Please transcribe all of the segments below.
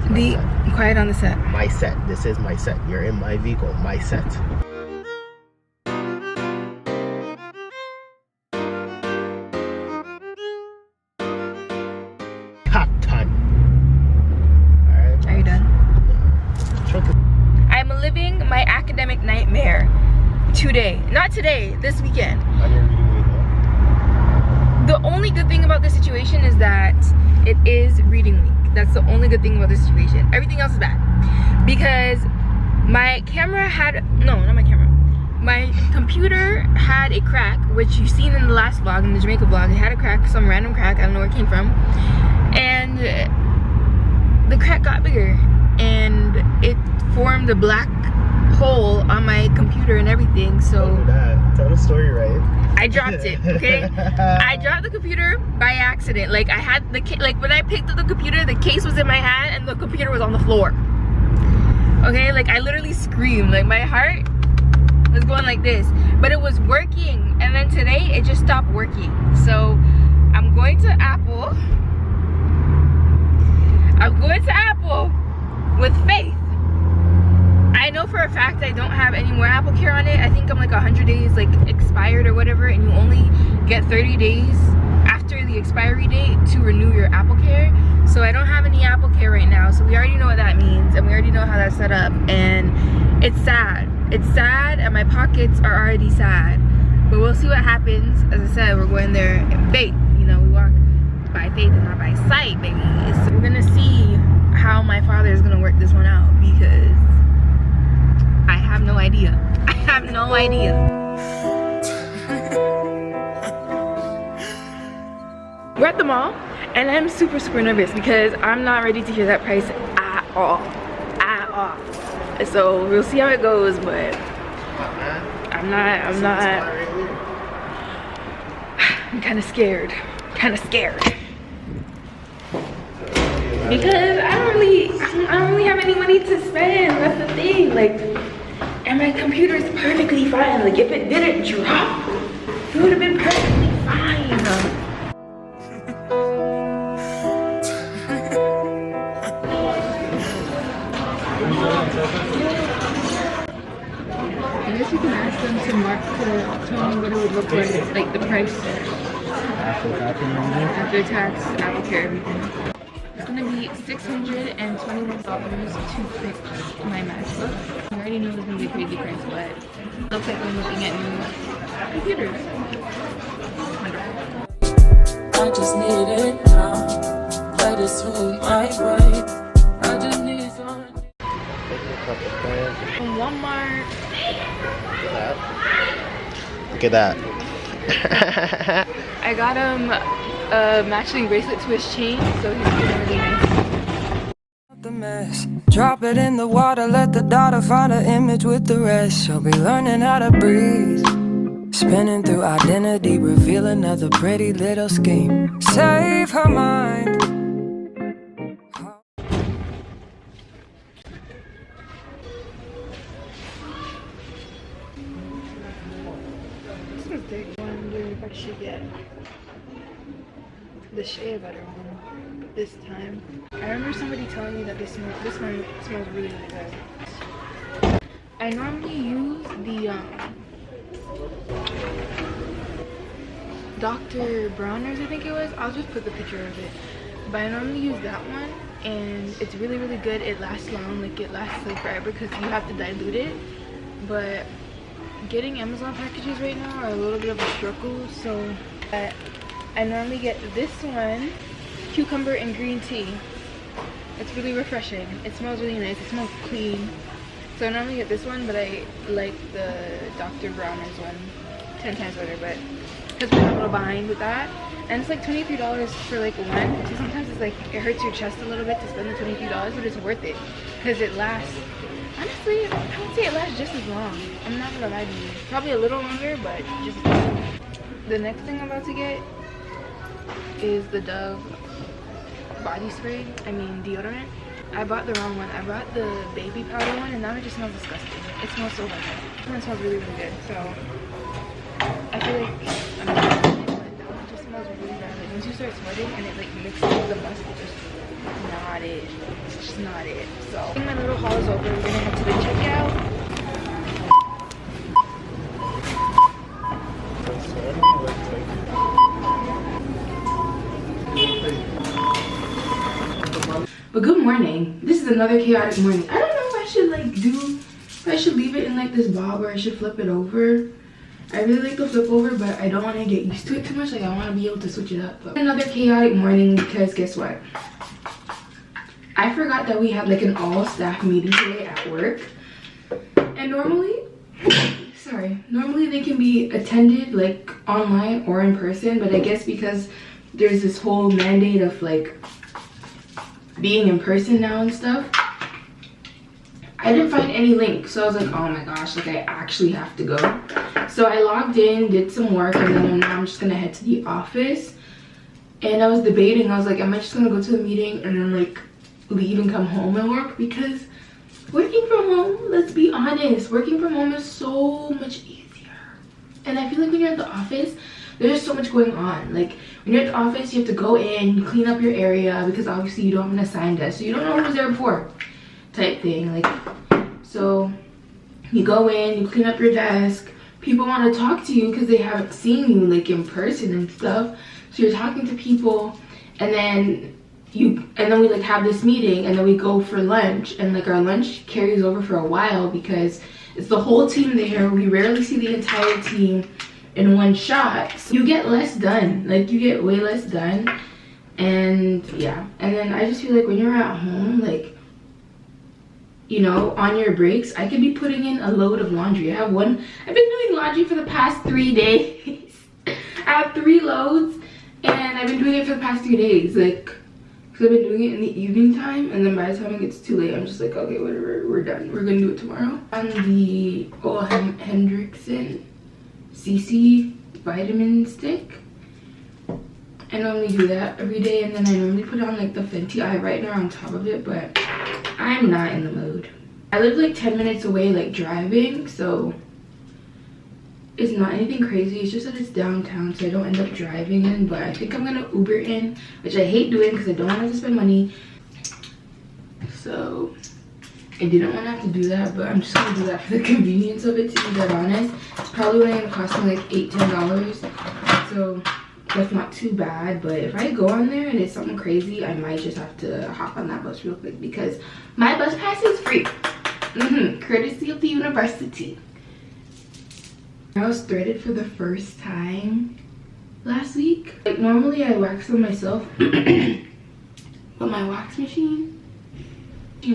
Be quiet on the set. My set. This is my set. You're in my vehicle. My set. Hot time. Alright. Are you done? Sure. I'm living my academic nightmare today. Not today, this weekend. The only good thing about this situation is that it is reading week. That's the only good thing about this situation. Everything else is bad. Because my camera had, no, not my camera. My computer had a crack, which you've seen in the last vlog, in the Jamaica vlog. It had a crack, some random crack. I don't know where it came from. And the crack got bigger. And it formed a black hole on my computer and everything. So tell the story right. I dropped it, okay? I dropped the computer by accident. Like I had the like when I picked up the computer, the case was in my hand and the computer was on the floor. Okay, like I literally screamed. Like my heart was going like this, but it was working. And then today it just stopped working. So I'm going to Apple. I'm going to Apple with faith. I know for a fact I don't have any more Apple Care on it. I think I'm like 100 days like expired or whatever, and you only get 30 days after the expiry date to renew your Apple Care. So I don't have any Apple Care right now, so we already know what that means and we already know how that's set up, and it's sad. It's sad and my pockets are already sad, but we'll see what happens. As I said, we're going there in faith. You know, we walk by faith and not by sight, baby. So we're gonna see how my father is gonna work this one out, because I have no idea. I have no idea. We're at the mall and I'm super nervous because I'm not ready to hear that price at all. At all. So we'll see how it goes, but I'm kind of scared. Because I don't really have any money to spend. That's the thing. Like, and my computer is perfectly fine. Like, if it didn't drop, it would have been perfectly fine. I guess you can ask them to tell me what it would look like the price after tax, Apple Care, everything. It's gonna be $621 to fix my MacBook. I already know it's gonna be a crazy price, but it looks like we're looking at new computers. Wonderful. I just need it now. Let it swing my way. I just need some. From Walmart. Look at that. I got him a matching bracelet to his chain, so he's feeling really nice. The mess. Drop it in the water, let the daughter find an image with the rest. She'll be learning how to breathe. Spinning through identity, reveal another pretty little scheme. Save her mind. I wonder if I should get the shea butter one, but this time. I remember somebody telling me that this one smells really good. I normally use the Dr. Bronner's, I think it was. I'll just put the picture of it. But I normally use that one, and it's really good. It lasts long, like it lasts like forever because you have to dilute it. But getting Amazon packages right now are a little bit of a struggle, so I normally get this one, cucumber and green tea. It's really refreshing. It smells really nice. It smells clean. So I normally get this one, but I like the Dr. Bronner's one 10 times better, but because we're a little behind with that. And it's like $23 for like one. So sometimes it's like, it hurts your chest a little bit to spend the $23, but it's worth it because it lasts. Honestly, I would say it lasts just as long. I'm not gonna lie to you. Probably a little longer, but just as long. The next thing I'm about to get is the Dove body spray. I mean deodorant. I bought the wrong one. I bought the baby powder one, and now it just smells disgusting. It smells so bad. It smells really good. So I feel like I'm not gonna it, but that one just smells really bad. Like once you start sweating and it like mixes with the musk, it's just not it. It's just not it. So I think my little haul is over. We're gonna head to the checkout. But good morning. This is another chaotic morning. I don't know if I should like if I should leave it in like this bob or I should flip it over. I really like the flip over, but I don't want to get used to it too much. Like I want to be able to switch it up. But another chaotic morning because guess what? I forgot that we had like an all staff meeting today at work. And normally they can be attended like online or in person, but I guess because there's this whole mandate of like being in person now and stuff, I didn't find any link. So I was like, oh my gosh, like I actually have to go. So I logged in, did some work, and then now I'm just gonna head to the office. And I was debating, I was like, am I just gonna go to the meeting and then like leave and come home and work? Because working from home, let's be honest, working from home is so much easier. And I feel like when you're at the office, there's so much going on. Like when you're at the office, you have to go in, clean up your area because obviously you don't have an assigned desk, so you don't know who was there before type thing. Like, so you go in, you clean up your desk, people want to talk to you because they haven't seen you like in person and stuff, so you're talking to people, and then we like have this meeting, and then we go for lunch, and like our lunch carries over for a while because it's the whole team there. We rarely see the entire team in one shot, so you get less done. Like you get way less done. And yeah, and then I just feel like when you're at home, like, you know, on your breaks, I could be putting in a load of laundry. I've been doing laundry for the past 3 days. I have 3 loads, and I've been doing it for the past 3 days, like, because I've been doing it in the evening time, and then by the time it gets too late, I'm just like, okay, whatever, we're done, we're gonna do it tomorrow. On the Hendrickson CC vitamin stick, I normally do that every day, and then I normally put on like the Fenty eye brightener on top of it, but I'm not in the mood. I live like 10 minutes away, like driving, so it's not anything crazy. It's just that it's downtown, so I don't end up driving in, but I think I'm gonna Uber in, which I hate doing because I don't want to spend money. So I didn't want to have to do that, but I'm just gonna do that for the convenience of it, to be that honest. It's probably only gonna cost me like $8-10, so that's not too bad. But if I go on there and it's something crazy, I might just have to hop on that bus real quick because my bus pass is free. Courtesy of the university. I was threaded for the first time last week. Like normally I wax them myself, but my wax machine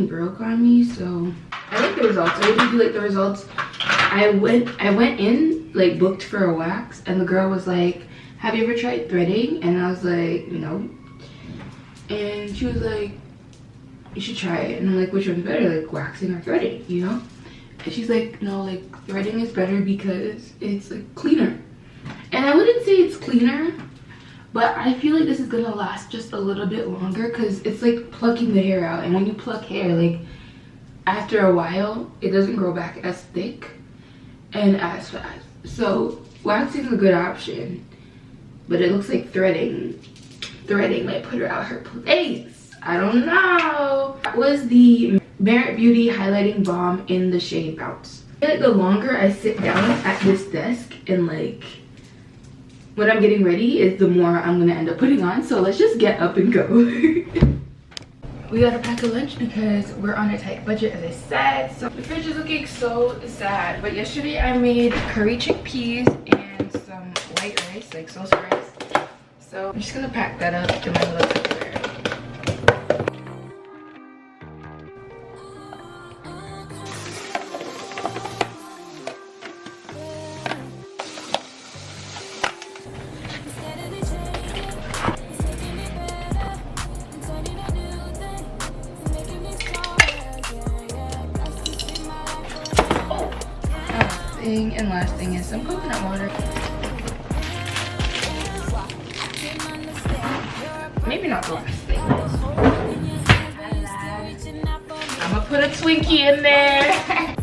broke on me, so I like the results. I really do like the results. I went in like booked for a wax, and the girl was like, have you ever tried threading? And I was like, no. And she was like, you should try it. And I'm like, which one's better, like waxing or threading, you know? And she's like, no, like threading is better because it's like cleaner. And I wouldn't say it's cleaner, but I feel like this is gonna last just a little bit longer because it's like plucking the hair out. And when you pluck hair, like after a while, it doesn't grow back as thick and as fast. So waxing is a good option, but it looks like threading might put her out her place. I don't know. That was the Merit Beauty Highlighting Balm in the shade Bounce. I feel like the longer I sit down at this desk and like when I'm getting ready is the more I'm gonna end up putting on. So let's just get up and go. We gotta pack a lunch because we're on a tight budget, as I said. So the fridge is looking so sad. But yesterday I made curry chickpeas and some white rice, like salsa rice. So I'm just gonna pack that up to my little Tupperware. And last thing is some coconut water. Maybe not the last thing. I'm gonna put a Twinkie in there.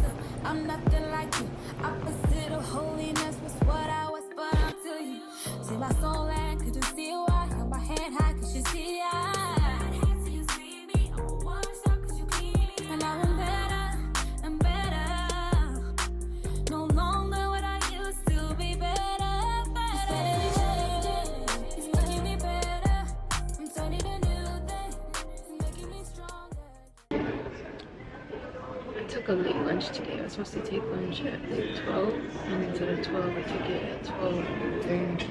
took a late lunch today. I was supposed to take lunch at like 12, and instead of 12 I took it at 12:30.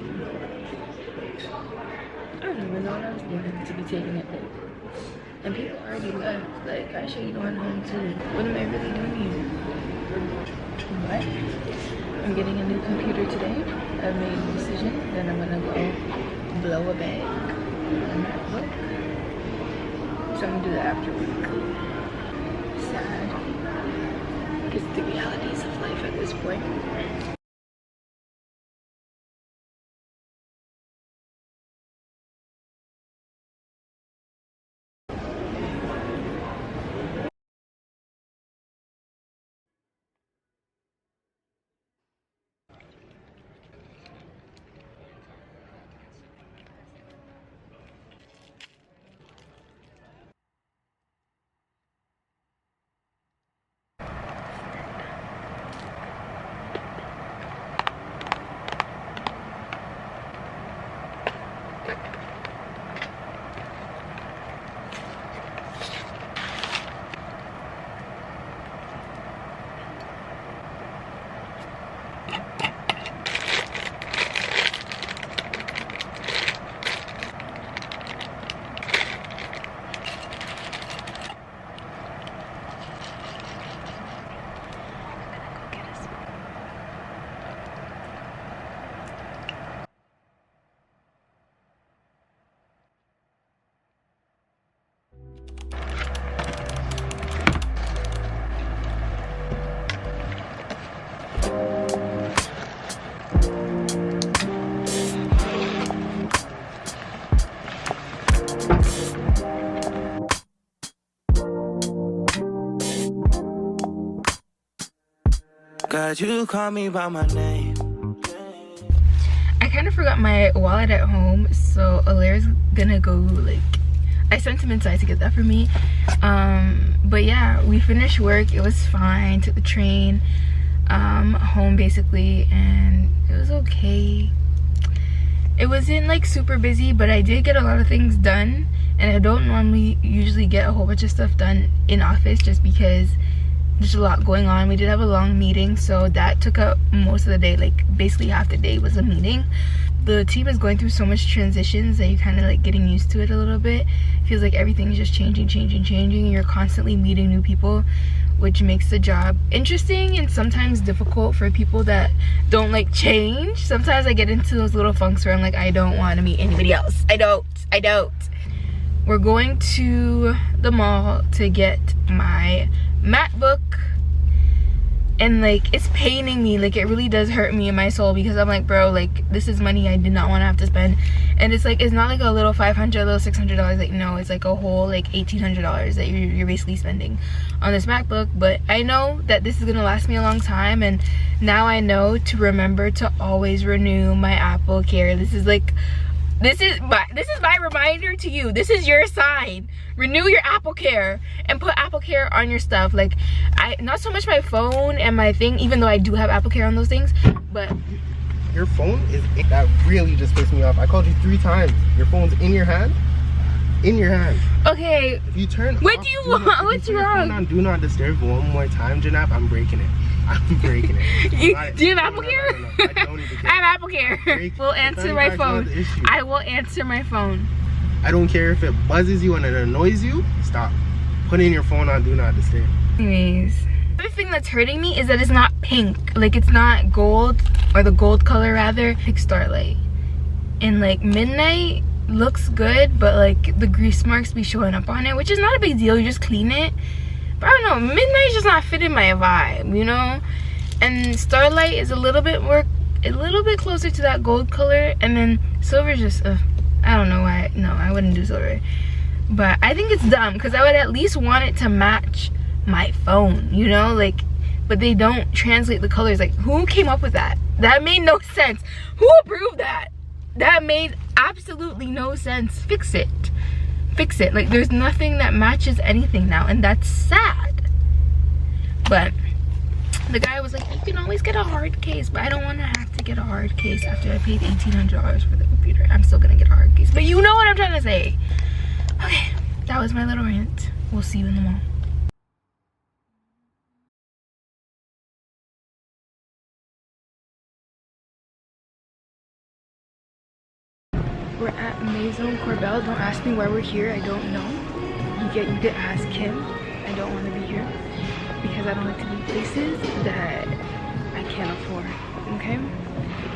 I don't even know what I was doing to be taking it late. And people already left. Like, I should be going home too. What am I really doing here? But I'm getting a new computer today. I've made a decision. Then I'm gonna go blow a bag on a MacBook. So I'm gonna do that after work. Sad. It's the realities of life at this point. God, you call me by my name. I kind of forgot my wallet at home, so Alaire's gonna go, like, I sent him inside to get that for me. But yeah, we finished work. It was fine. Took the train home basically, and it was okay. It wasn't like super busy, but I did get a lot of things done, and I don't normally usually get a whole bunch of stuff done in office just because there's a lot going on. We did have a long meeting, so that took up most of the day. Like, basically half the day was a meeting. The team is going through so much transitions that you're kind of like getting used to it a little bit. It feels like everything is just changing. You're constantly meeting new people, which makes the job interesting and sometimes difficult for people that don't like change. Sometimes I get into those little funks where I'm like, I don't want to meet anybody else. I don't. We're going to the mall to get my MacBook, and like, it's paining me. Like, it really does hurt me in my soul because I'm like, bro, like, this is money I did not want to have to spend. And it's like, it's not like a little $500, little $600. Like, no, it's like a whole like $1,800 that you're basically spending on this MacBook. But I know that this is gonna last me a long time, and now I know to remember to always renew my Apple Care. This is my reminder to you. This is your sign. Renew your Apple Care and put Apple Care on your stuff. Like, not so much my phone and my thing, even though I do have Apple Care on those things, but your phone is, that really just pissed me off. I called you 3 times. Your phone's in your hand. In your hand. Okay. If you turn what off, do you want? What's wrong? Phone on Do Not Disturb one more time, Janab, I'm breaking it. I'm breaking it. Do you have Apple Care? No, I don't even care. I have Apple Care. We'll answer my phone. I will answer my phone. I don't care if it buzzes you and it annoys you. Stop putting your phone on Do Not Disturb. Anyways, the other thing that's hurting me is that it's not pink. Like, it's not gold, or the gold color rather. Like Starlight. And like Midnight looks good, but like the grease marks be showing up on it, which is not a big deal. You just clean it. But I don't know, Midnight's just not fitting my vibe, you know? And Starlight is a little bit closer to that gold color, and then Silver's just, I don't know why. No, I wouldn't do Silver. But I think it's dumb, because I would at least want it to match my phone, you know? Like, but they don't translate the colors. Like, who came up with that? That made no sense. Who approved that? That made absolutely no sense. Fix it. Fix it. Like, there's nothing that matches anything now, and that's sad. But the guy was like, you can always get a hard case, but I don't want to have to get a hard case after I paid $1,800 for the computer. I'm still gonna get a hard case, but you know what I'm trying to say. Okay, that was my little rant. We'll see you in the mall. we're at Maison Corbel. Don't ask me why we're here. I don't know. You can ask him. I don't want to be here because I don't like to be places that I can't afford. Okay?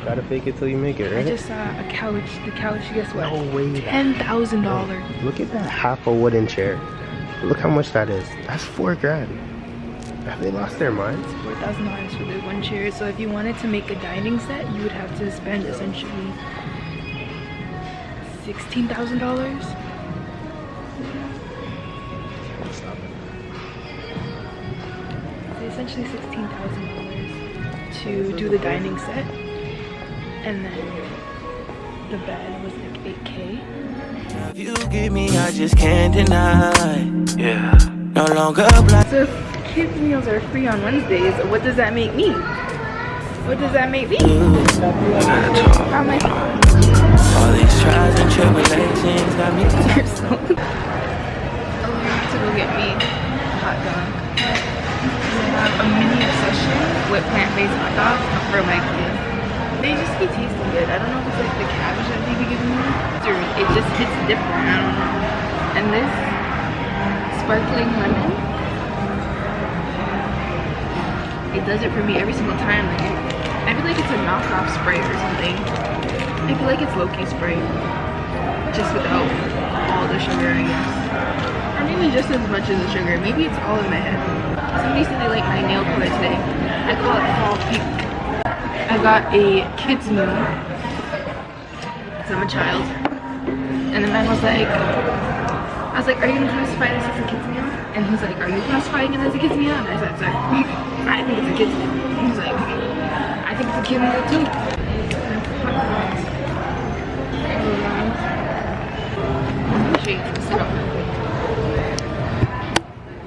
Gotta fake it till you make it, right? I just saw a couch. The couch, guess what? No way. $10,000. Look at that half a wooden chair. Look how much that is. That's $4 grand. Have they lost their minds? It's $4,000 for the one chair. So if you wanted to make a dining set, you would have to spend essentially $16,000. Stop it. So essentially $16,000 to do the dining set, and then the bed was like $8K. If you give me, I just can't deny. Yeah. No longer blind. So if kids meals are free on Wednesdays, what does that make me? What does that make me? How am I? All these trials and tribulations got me. You're so. Oh, we have to go get me a hot dog. I have a mini obsession with plant-based hot dogs for my kids. They just be tasting good. I don't know if it's like the cabbage that they be giving me. It just hits different. I don't know. And this sparkling lemon, it does it for me every single time. Like I feel like it's a knockoff spray or something. I feel like it's low-key spray, just without all the sugar, I guess. Or maybe just as much as the sugar. Maybe it's all in my head. Somebody said they like my nail color today. I call it fall pink. I got a kids meal because I'm a child, and the man was like, I was like, are you gonna classify this as a kids meal? And he's like, are you classifying it as a kids meal? And I said, sorry, I think it's a kids meal. He's like, I think it's a kid meal too.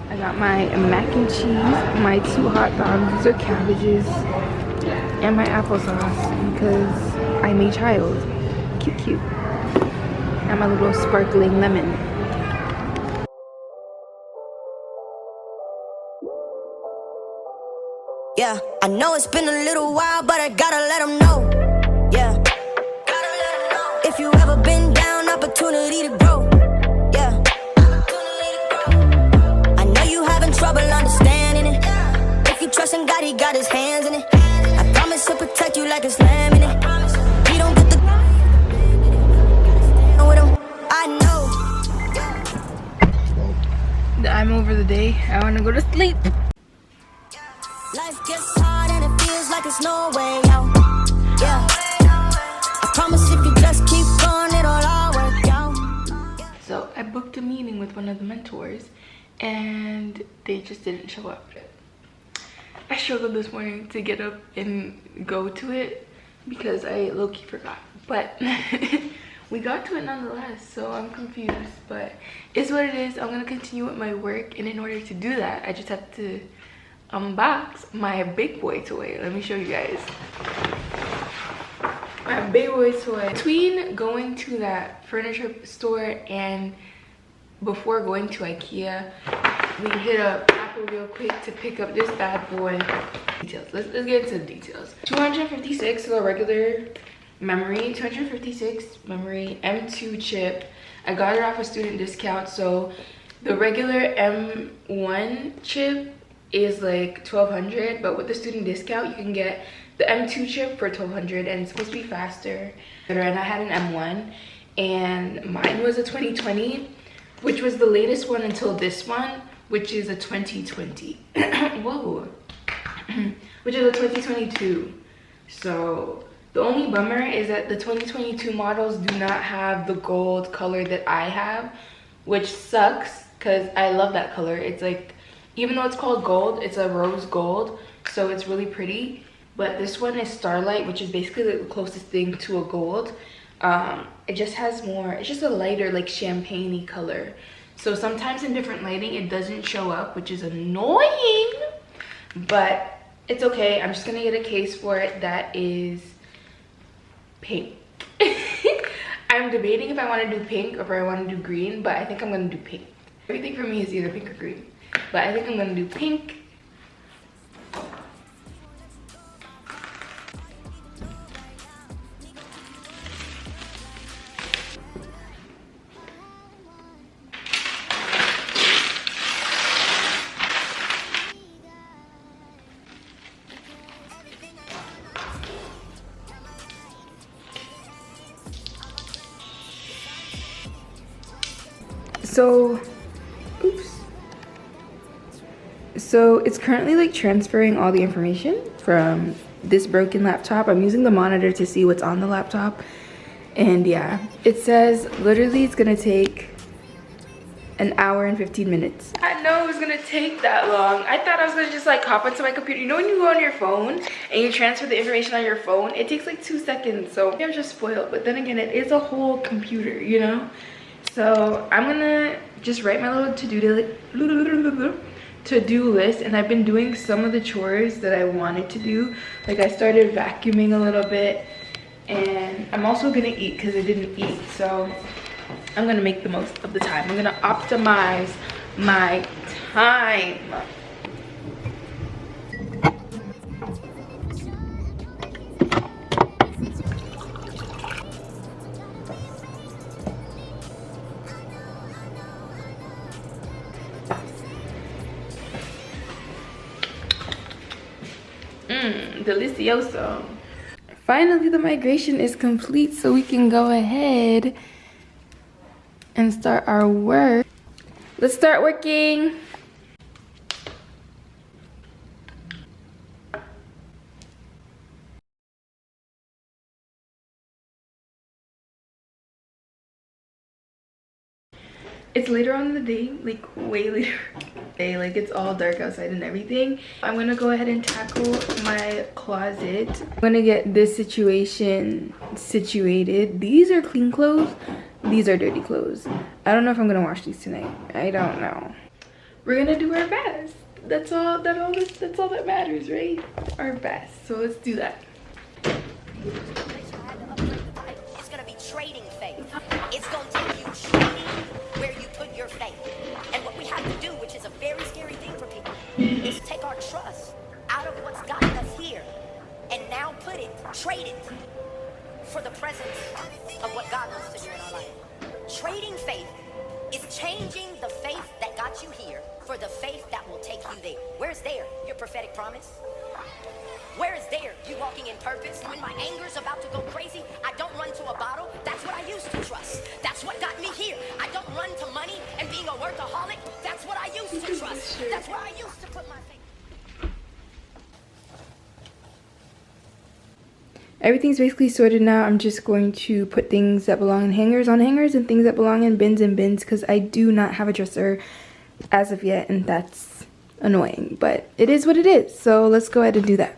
I got my mac and cheese, my 2 hot dogs, these are cabbages, and my applesauce because I'm a child. Cute, cute. And my little sparkling lemon. Yeah, I know it's been a little while, but I gotta let them know. Yeah, gotta let them know. If you ever been down, opportunity to grow. Yeah, I know you having trouble understanding it. If you trust in God, he got his hands in it. I promise he'll protect you like it's lamb in it. He don't get the with him. I know. I'm over the day. I wanna go to sleep. Life gets hard and it feels like it's no way out. Yeah, I promise if you just keep going, it'll all work out. So I booked a meeting with one of the mentors and they just didn't show up. I struggled this morning to get up and go to it because I low-key forgot. But we got to it nonetheless, so I'm confused. But it's what it is. I'm gonna continue with my work, and in order to do that, I just have to unbox my big boy toy. Let me show you guys my big boy toy. Between going to that furniture store and before going to IKEA, we hit up Apple real quick to pick up this bad boy. Details. Let's get into the details. 256 for the regular memory, 256 memory, M2 chip. I got it off a student discount, so the regular M1 chip is like $1,200, but with the student discount you can get the M2 chip for $1,200, and it's supposed to be faster. And I had an M1 and mine was a 2020, which was the latest one until this one, which is a 2020. Whoa. Which is a 2022. So the only bummer is that the 2022 models do not have the gold color that I have, which sucks because I love that color. It's like, even though it's called gold, it's a rose gold, so it's really pretty. But this one is Starlight, which is basically the closest thing to a gold. It just has more, it's just a lighter, like champagne-y color. So sometimes in different lighting, it doesn't show up, which is annoying. But it's okay, I'm just gonna get a case for it that is pink. I'm debating if I wanna do pink or if I wanna do green, but I think I'm gonna do pink. Everything for me is either pink or green. But I think I'm gonna do pink. So, oops. So it's currently like transferring all the information from this broken laptop. I'm using the monitor to see what's on the laptop. And yeah, it says literally it's gonna take an hour and 15 minutes. I didn't know it was gonna take that long. I thought I was gonna just like hop onto my computer. You know when you go on your phone and you transfer the information on your phone, it takes like 2 seconds. So I'm just spoiled, but then again, it is a whole computer, you know? So I'm gonna just write my little to-do list, and I've been doing some of the chores that I wanted to do. Like I started vacuuming a little bit, and I'm also gonna eat because I didn't eat. So I'm gonna make the most of the time. I'm gonna optimize my time. Delicioso. Finally, the migration is complete, so we can go ahead and start our work. Let's start working. It's later on in the day, like way later. Like it's all dark outside and everything. I'm gonna go ahead and tackle my closet. I'm gonna get this situation situated. These are clean clothes, these are dirty clothes. I don't know if I'm gonna wash these tonight. I don't know. We're gonna do our best. That's all that matters, right? Our best. So let's do that. It's gonna be trading faith. It's gonna take you trading where you put your faith. And what we have to do, which is a very scary thing for people, is take our trust out of what's gotten us here and now trade it for the presence of what God wants to do in our life. Trading faith is changing the faith that got you here for the faith that will take you there. Where's there? Your prophetic promise. Where is there? You walking in purpose. When my anger's about to go crazy, I don't run to a bottle. That's what I used to trust. That's what got me here. I don't run to money and being a workaholic. That's what I used to trust. That's where I used to put my faith. Everything's basically sorted now. I'm just going to put things that belong in hangers on hangers and things that belong in bins because I do not have a dresser as of yet, and that's annoying, but it is what it is. So let's go ahead and do that.